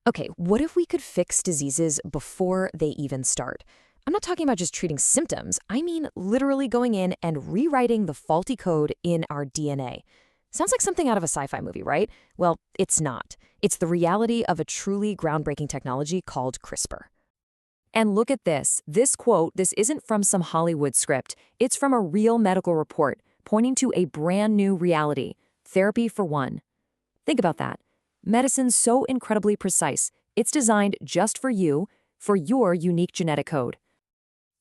Okay, what if we could fix diseases before they even start? I'm not talking about just treating symptoms. I mean literally going in and rewriting the faulty code in our DNA. Sounds like something out of a sci-fi movie, right? Well, it's not. It's the reality of a truly groundbreaking technology called CRISPR. And look at this. This quote, this isn't from some Hollywood script. It's from a real medical report pointing to a brand new reality. Therapy for one. Think about that. Medicine's so incredibly precise. It's designed just for you, for your unique genetic code.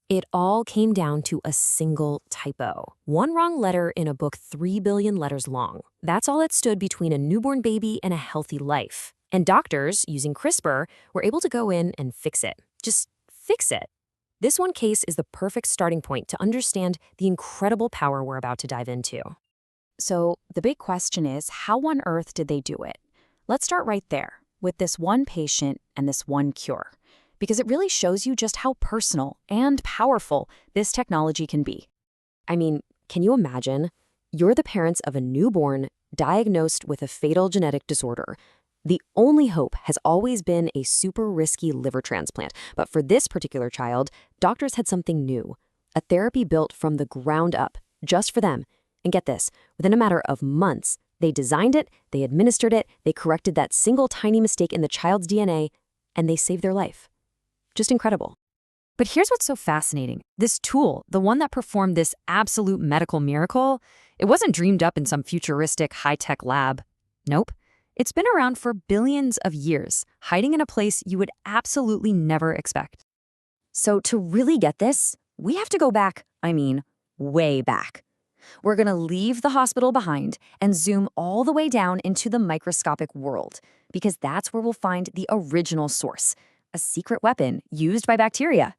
It all came down to a single typo. One wrong letter in a book 3 billion letters long. That's all that stood between a newborn baby and a healthy life. And doctors, using CRISPR, were able to go in and fix it. Just fix it. This one case is the perfect starting point to understand the incredible power we're about to dive into. So the big question is, how on earth did they do it? Let's start right there, with this one patient and this one cure, because it really shows you just how personal and powerful this technology can be. I mean, can you imagine? You're the parents of a newborn diagnosed with a fatal genetic disorder. The only hope has always been a super risky liver transplant, but for this particular child, doctors had something new, a therapy built from the ground up, just for them. And get this, within a matter of months, they designed it, they administered it, they corrected that single tiny mistake in the child's DNA, and they saved their life. Just incredible. But here's what's so fascinating. This tool, the one that performed this absolute medical miracle, it wasn't dreamed up in some futuristic high-tech lab. Nope. It's been around for billions of years, hiding in a place you would absolutely never expect. So to really get this, we have to go back, way back. We're going to leave the hospital behind and zoom all the way down into the microscopic world, because that's where we'll find the original source, a secret weapon used by bacteria.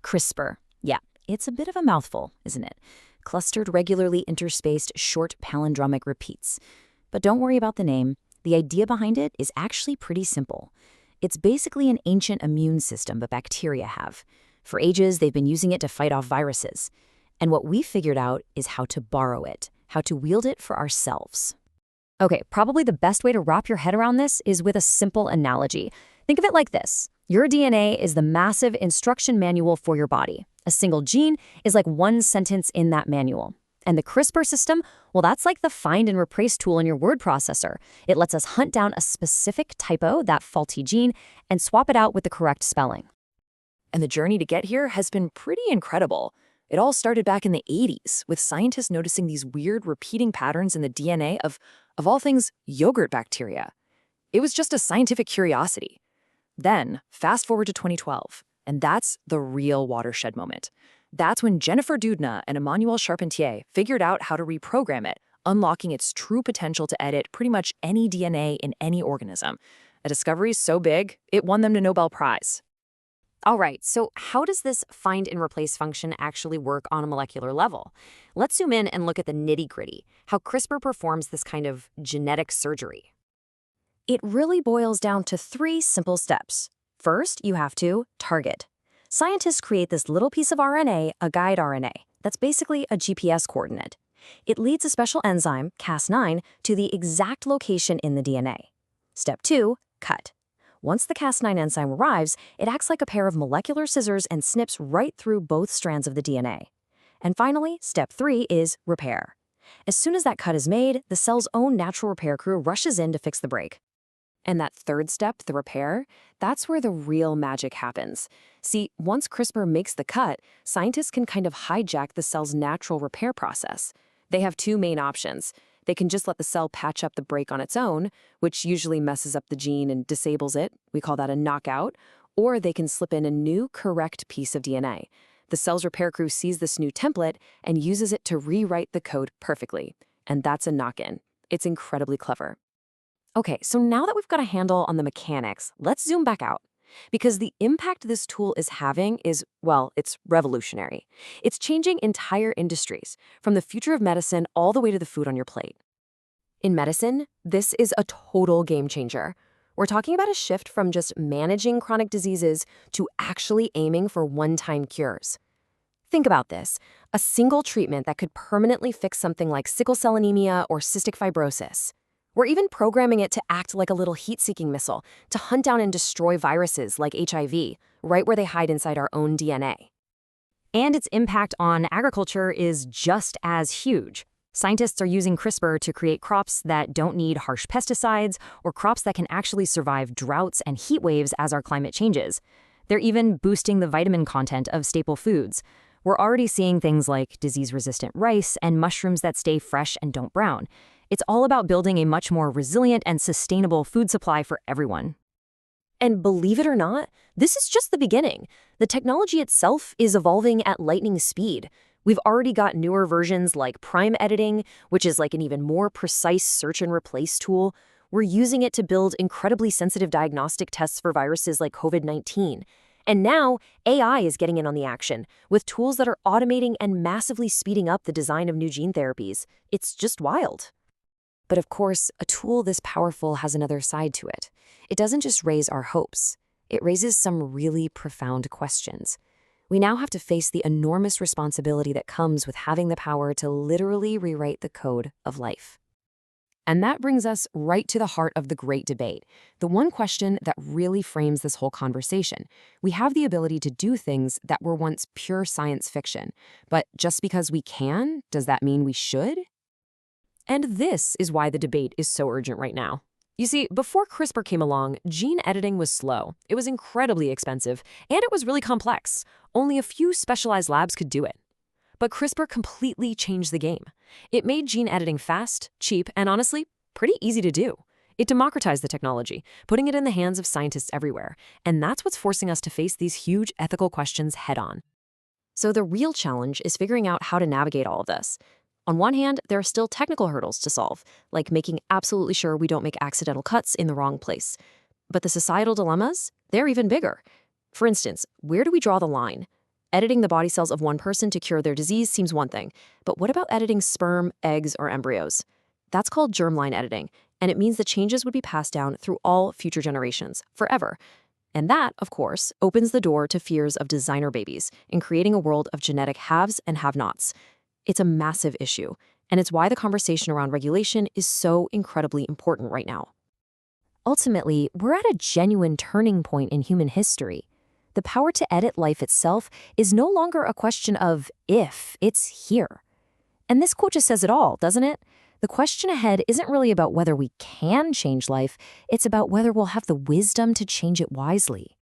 CRISPR. Yeah, it's a bit of a mouthful, isn't it? Clustered, regularly interspaced, short palindromic repeats. But don't worry about the name. The idea behind it is actually pretty simple. It's basically an ancient immune system that bacteria have. For ages, they've been using it to fight off viruses. And what we figured out is how to borrow it, how to wield it for ourselves. Okay, probably the best way to wrap your head around this is with a simple analogy. Think of it like this. Your DNA is the massive instruction manual for your body. A single gene is like one sentence in that manual. And the CRISPR system, well, that's like the find and replace tool in your word processor. It lets us hunt down a specific typo, that faulty gene, and swap it out with the correct spelling. And the journey to get here has been pretty incredible. It all started back in the 80s, with scientists noticing these weird repeating patterns in the DNA of all things, yogurt bacteria. It was just a scientific curiosity. Then, fast forward to 2012, and that's the real watershed moment. That's when Jennifer Doudna and Emmanuel Charpentier figured out how to reprogram it, unlocking its true potential to edit pretty much any DNA in any organism. A discovery so big, it won them the Nobel Prize. All right, so how does this find and replace function actually work on a molecular level? Let's zoom in and look at the nitty-gritty, how CRISPR performs this kind of genetic surgery. It really boils down to 3 simple steps. First, you have to target. Scientists create this little piece of RNA, a guide RNA, that's basically a GPS coordinate. It leads a special enzyme, Cas9, to the exact location in the DNA. Step 2, cut. Once the Cas9 enzyme arrives, it acts like a pair of molecular scissors and snips right through both strands of the DNA. And finally, step 3 is repair. As soon as that cut is made, the cell's own natural repair crew rushes in to fix the break. And that third step, the repair, that's where the real magic happens. See, once CRISPR makes the cut, scientists can kind of hijack the cell's natural repair process. They have 2 main options. They can just let the cell patch up the break on its own, which usually messes up the gene and disables it. We call that a knockout. Or they can slip in a new, correct piece of DNA. The cell's repair crew sees this new template and uses it to rewrite the code perfectly. And that's a knock-in. It's incredibly clever. Okay, so now that we've got a handle on the mechanics, let's zoom back out. Because the impact this tool is having is, well, it's revolutionary. It's changing entire industries, from the future of medicine all the way to the food on your plate. In medicine, this is a total game changer. We're talking about a shift from just managing chronic diseases to actually aiming for one-time cures. Think about this, a single treatment that could permanently fix something like sickle cell anemia or cystic fibrosis. We're even programming it to act like a little heat-seeking missile, to hunt down and destroy viruses like HIV, right where they hide inside our own DNA. And its impact on agriculture is just as huge. Scientists are using CRISPR to create crops that don't need harsh pesticides or crops that can actually survive droughts and heat waves as our climate changes. They're even boosting the vitamin content of staple foods. We're already seeing things like disease-resistant rice and mushrooms that stay fresh and don't brown. It's all about building a much more resilient and sustainable food supply for everyone. And believe it or not, this is just the beginning. The technology itself is evolving at lightning speed. We've already got newer versions like prime editing, which is like an even more precise search and replace tool. We're using it to build incredibly sensitive diagnostic tests for viruses like COVID-19. And now, AI is getting in on the action, with tools that are automating and massively speeding up the design of new gene therapies. It's just wild. But of course, a tool this powerful has another side to it. It doesn't just raise our hopes. It raises some really profound questions. We now have to face the enormous responsibility that comes with having the power to literally rewrite the code of life. And that brings us right to the heart of the great debate, the one question that really frames this whole conversation. We have the ability to do things that were once pure science fiction, but just because we can, does that mean we should? And this is why the debate is so urgent right now. You see, before CRISPR came along, gene editing was slow, it was incredibly expensive, and it was really complex. Only a few specialized labs could do it. But CRISPR completely changed the game. It made gene editing fast, cheap, and honestly, pretty easy to do. It democratized the technology, putting it in the hands of scientists everywhere, and that's what's forcing us to face these huge ethical questions head-on. So the real challenge is figuring out how to navigate all of this. On one hand, there are still technical hurdles to solve, like making absolutely sure we don't make accidental cuts in the wrong place. But the societal dilemmas, they're even bigger. For instance, where do we draw the line? Editing the body cells of one person to cure their disease seems one thing, but what about editing sperm, eggs, or embryos? That's called germline editing, and it means the changes would be passed down through all future generations, forever. And that, of course, opens the door to fears of designer babies in creating a world of genetic haves and have-nots. It's a massive issue, and it's why the conversation around regulation is so incredibly important right now. Ultimately, we're at a genuine turning point in human history. The power to edit life itself is no longer a question of if, it's here. And this quote just says it all, doesn't it? The question ahead isn't really about whether we can change life, it's about whether we'll have the wisdom to change it wisely.